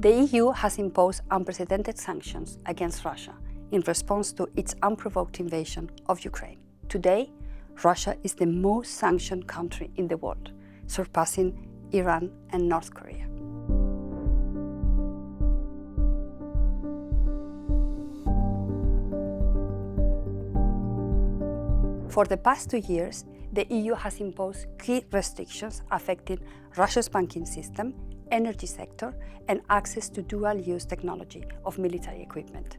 The EU has imposed unprecedented sanctions against Russia in response to its unprovoked invasion of Ukraine. Today, Russia is the most sanctioned country in the world, surpassing Iran and North Korea. For the past 2 years, the EU has imposed key restrictions affecting Russia's banking system, energy sector, and access to dual-use technology of military equipment.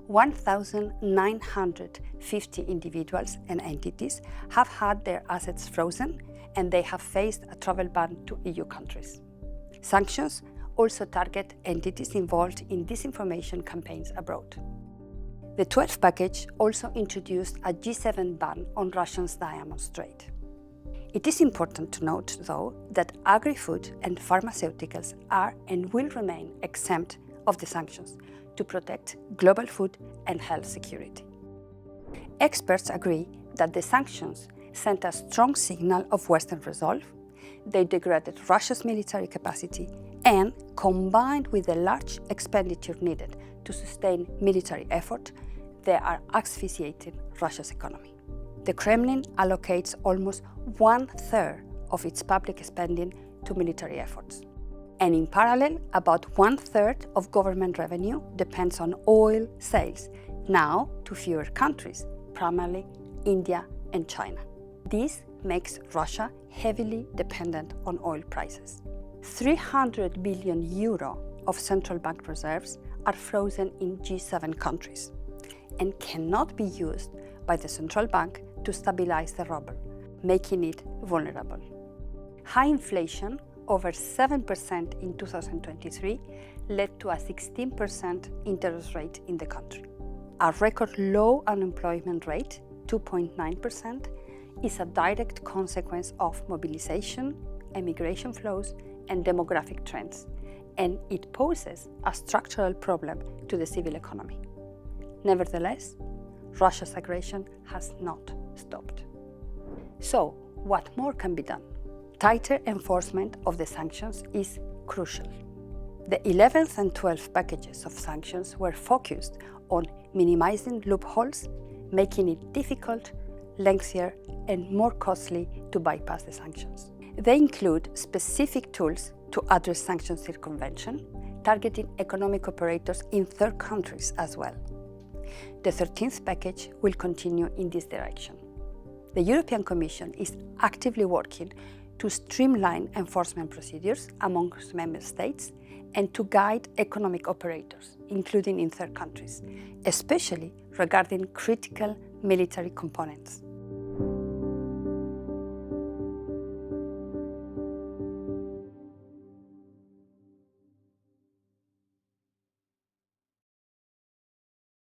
1,950 individuals and entities have had their assets frozen, and they have faced a travel ban to EU countries. Sanctions also target entities involved in disinformation campaigns abroad. The 12th package also introduced a G7 ban on Russia's diamonds trade. It is important to note, though, that agri-food and pharmaceuticals are and will remain exempt of the sanctions to protect global food and health security. Experts agree that the sanctions sent a strong signal of Western resolve, they degraded Russia's military capacity, and, combined with the large expenditure needed to sustain military effort, they are asphyxiating Russia's economy. The Kremlin allocates almost 1/3 of its public spending to military efforts. And in parallel, about 1/3 of government revenue depends on oil sales, now to fewer countries, primarily India and China. This makes Russia heavily dependent on oil prices. 300 billion euro of central bank reserves are frozen in G7 countries and cannot be used by the central bank to stabilize the ruble, making it vulnerable. High inflation, over 7% in 2023, led to a 16% interest rate in the country. A record low unemployment rate, 2.9%, is a direct consequence of mobilization, emigration flows, and demographic trends, and it poses a structural problem to the civil economy. Nevertheless, Russia's aggression has not stopped. So, what more can be done? Tighter enforcement of the sanctions is crucial. The 11th and 12th packages of sanctions were focused on minimizing loopholes, making it difficult, lengthier, and more costly to bypass the sanctions. They include specific tools to address sanctions circumvention, targeting economic operators in third countries as well. The 13th package will continue in this direction. The European Commission is actively working to streamline enforcement procedures amongst member states and to guide economic operators, including in third countries, especially regarding critical military components.